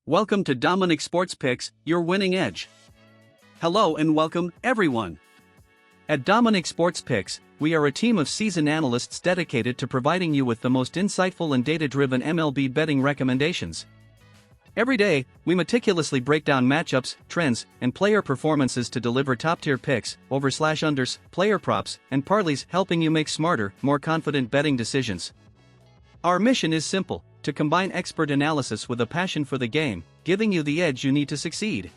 Welcome to Dominic Sports Picks, your winning edge. Hello and welcome, everyone. At Dominic Sports Picks, we are a team of seasoned analysts dedicated to providing you with the most insightful and data-driven MLB betting recommendations. Every day, we meticulously break down matchups, trends, and player performances to deliver top-tier picks, over/unders, player props, and parlays, helping you make smarter, more confident betting decisions. Our mission is simple: to combine expert analysis with a passion for the game, giving you the edge you need to succeed.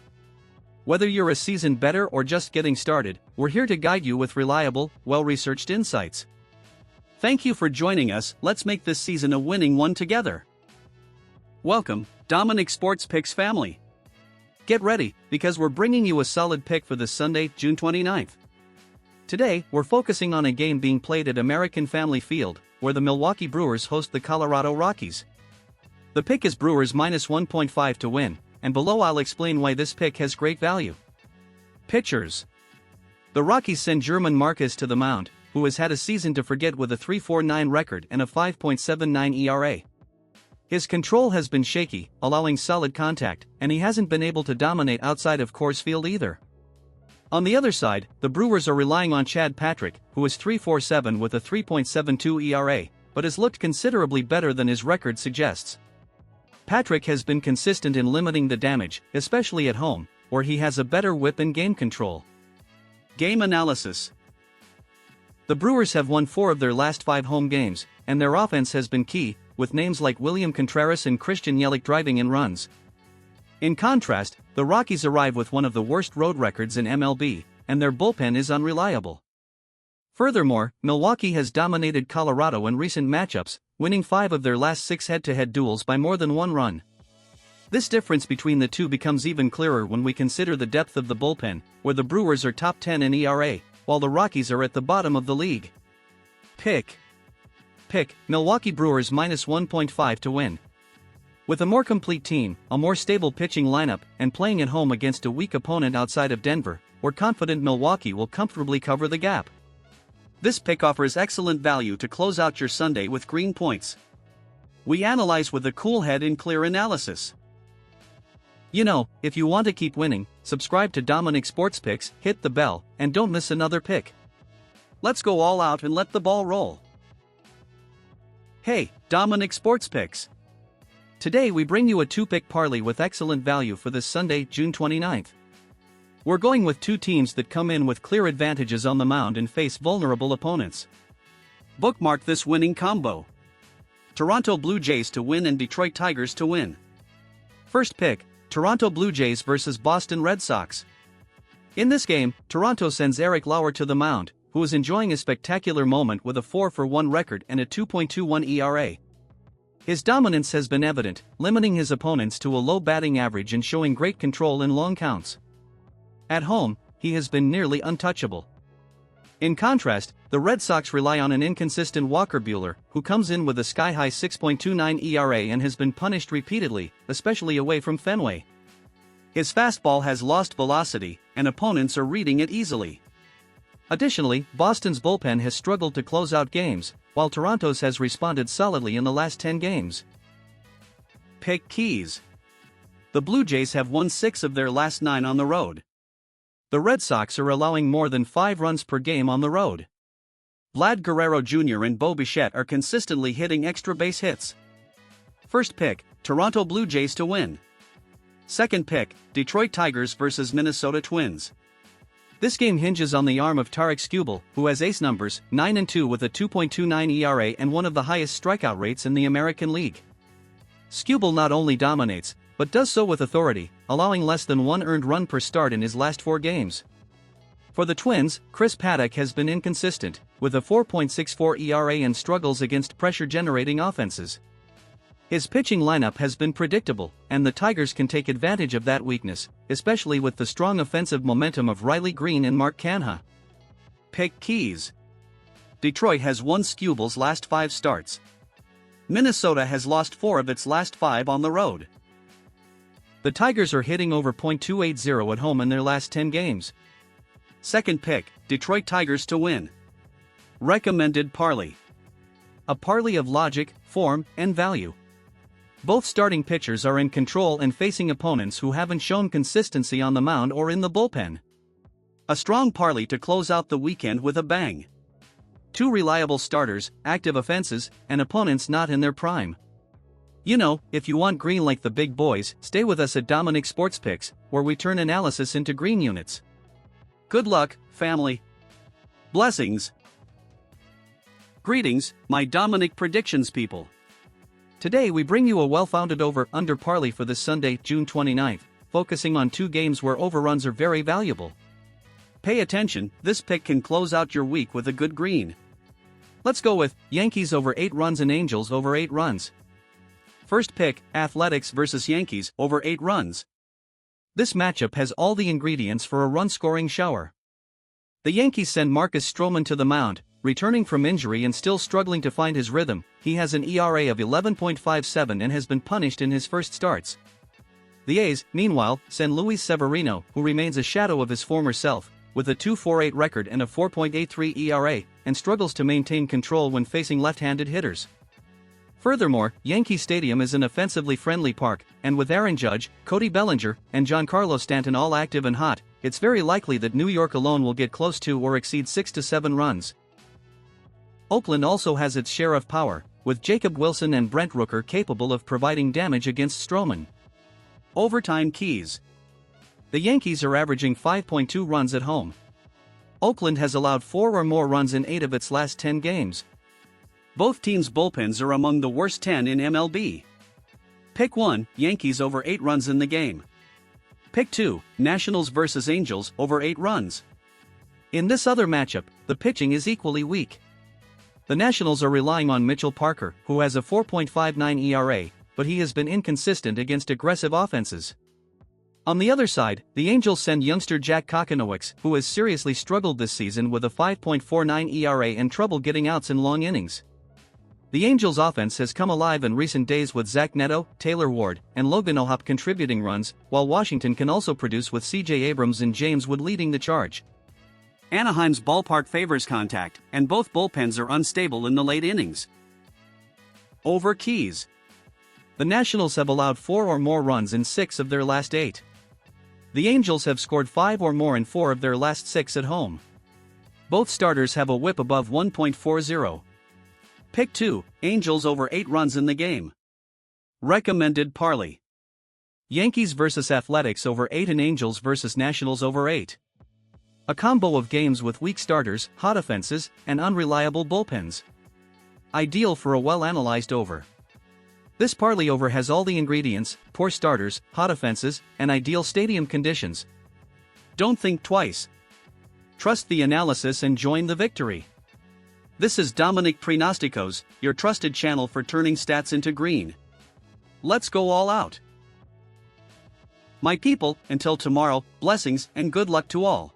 Whether you're a seasoned bettor or just getting started, we're here to guide you with reliable, well-researched insights. Thank you for joining us. Let's make this season a winning one together. Welcome, Dominic Sports Picks family. Get ready, because we're bringing you a solid pick for this Sunday, June 29th. Today, we're focusing on a game being played at American Family Field, where the Milwaukee Brewers host the Colorado Rockies. The pick is Brewers minus 1.5 to win, and below I'll explain why this pick has great value. Pitchers. The Rockies send German Marquez to the mound, who has had a season to forget with a 3.49 record and a 5.79 ERA. His control has been shaky, allowing solid contact, and he hasn't been able to dominate outside of Coors Field either. On the other side, the Brewers are relying on Chad Patrick, who is 3.47 with a 3.72 ERA, but has looked considerably better than his record suggests. Patrick has been consistent in limiting the damage, especially at home, where he has a better whip and game control. Game analysis. The Brewers have won 4 of their last 5 home games, and their offense has been key, with names like William Contreras and Christian Yelich driving in runs. In contrast, the Rockies arrive with one of the worst road records in MLB, and their bullpen is unreliable. Furthermore, Milwaukee has dominated Colorado in recent matchups, winning 5 of their last 6 head-to-head duels by more than 1 run. This difference between the two becomes even clearer when we consider the depth of the bullpen, where the Brewers are top 10 in ERA, while the Rockies are at the bottom of the league. Pick. Milwaukee Brewers minus 1.5 to win. With a more complete team, a more stable pitching lineup, and playing at home against a weak opponent outside of Denver, we're confident Milwaukee will comfortably cover the gap. This pick offers excellent value to close out your Sunday with green points. We analyze with a cool head and clear analysis. You know, if you want to keep winning, subscribe to Dominic Sports Picks, hit the bell, and don't miss another pick. Let's go all out and let the ball roll. Hey, Dominic Sports Picks. Today we bring you a 2-pick parlay with excellent value for this Sunday, June 29th. We're going with 2 teams that come in with clear advantages on the mound and face vulnerable opponents. Bookmark this winning combo: Toronto Blue Jays to win and Detroit Tigers to win. First pick, Toronto Blue Jays versus Boston Red Sox. In this game, Toronto sends Eric Lauer to the mound, who is enjoying a spectacular moment with a 4-for-1 record and a 2.21 ERA. His dominance has been evident, limiting his opponents to a low batting average and showing great control in long counts. At home, he has been nearly untouchable. In contrast, the Red Sox rely on an inconsistent Walker Buehler, who comes in with a sky-high 6.29 ERA and has been punished repeatedly, especially away from Fenway. His fastball has lost velocity, and opponents are reading it easily. Additionally, Boston's bullpen has struggled to close out games, while Toronto's has responded solidly in the last 10 games. Pick keys. The Blue Jays have won 6 of their last 9 on the road. The Red Sox are allowing more than 5 runs per game on the road. Vlad Guerrero Jr. and Bo Bichette are consistently hitting extra base hits. First pick, Toronto Blue Jays to win. Second pick, Detroit Tigers versus Minnesota Twins. This game hinges on the arm of Tarik Skubal, who has ace numbers, 9-2 with a 2.29 ERA and one of the highest strikeout rates in the American League. Skubal not only dominates, but does so with authority, allowing less than 1 earned run per start in his last 4 games. For the Twins, Chris Paddack has been inconsistent, with a 4.64 ERA and struggles against pressure-generating offenses. His pitching lineup has been predictable, and the Tigers can take advantage of that weakness, especially with the strong offensive momentum of Riley Green and Mark Canha. Pick keys. Detroit has won Skubal's last 5 starts. Minnesota has lost 4 of its last 5 on the road. The Tigers are hitting over .280 at home in their last 10 games. Second pick, Detroit Tigers to win. Recommended parlay. A parlay of logic, form, and value. Both starting pitchers are in control and facing opponents who haven't shown consistency on the mound or in the bullpen. A strong parlay to close out the weekend with a bang. Two reliable starters, active offenses, and opponents not in their prime. You know, if you want green like the big boys, stay with us at Dominic Sports Picks, where we turn analysis into green units. Good luck, family. Blessings. Greetings, my Dominic predictions people. Today we bring you a well-founded over-under parlay for this Sunday, June 29th, focusing on two games where overruns are very valuable. Pay attention, this pick can close out your week with a good green. Let's go with Yankees over 8 runs and Angels over 8 runs. First pick, Athletics versus Yankees over 8 runs. This matchup has all the ingredients for a run-scoring shower. The Yankees send Marcus Stroman to the mound, returning from injury and still struggling to find his rhythm. He has an ERA of 11.57 and has been punished in his first starts. The A's, meanwhile, send Luis Severino, who remains a shadow of his former self, with a 2.48 record and a 4.83 ERA, and struggles to maintain control when facing left-handed hitters. Furthermore, Yankee Stadium is an offensively friendly park, and with Aaron Judge, Cody Bellinger, and Giancarlo Stanton all active and hot, it's very likely that New York alone will get close to or exceed 6 to 7 runs. Oakland also has its share of power, with Jacob Wilson and Brent Rooker capable of providing damage against Stroman. Overtime keys. The Yankees are averaging 5.2 runs at home. Oakland has allowed 4 or more runs in 8 of its last 10 games. Both teams' bullpens are among the worst 10 in MLB. Pick 1, Yankees over 8 runs in the game. Pick 2, Nationals versus Angels over 8 runs. In this other matchup, the pitching is equally weak. The Nationals are relying on Mitchell Parker, who has a 4.59 ERA, but he has been inconsistent against aggressive offenses. On the other side, the Angels send youngster Jack Kokonowicz, who has seriously struggled this season with a 5.49 ERA and trouble getting outs in long innings. The Angels' offense has come alive in recent days with Zach Neto, Taylor Ward, and Logan O'Hoppe contributing runs, while Washington can also produce with C.J. Abrams and James Wood leading the charge. Anaheim's ballpark favors contact, and both bullpens are unstable in the late innings. Over keys. The Nationals have allowed 4 or more runs in 6 of their last 8. The Angels have scored 5 or more in 4 of their last 6 at home. Both starters have a whip above 1.40. Pick 2, Angels over 8 runs in the game. Recommended parlay. Yankees versus Athletics over 8 and Angels versus Nationals over 8. A combo of games with weak starters, hot offenses, and unreliable bullpens. Ideal for a well-analyzed over. This parlay over has all the ingredients: poor starters, hot offenses, and ideal stadium conditions. Don't think twice. Trust the analysis and join the victory. This is Dominic Pronosticos, your trusted channel for turning stats into green. Let's go all out. My people, until tomorrow, blessings and good luck to all.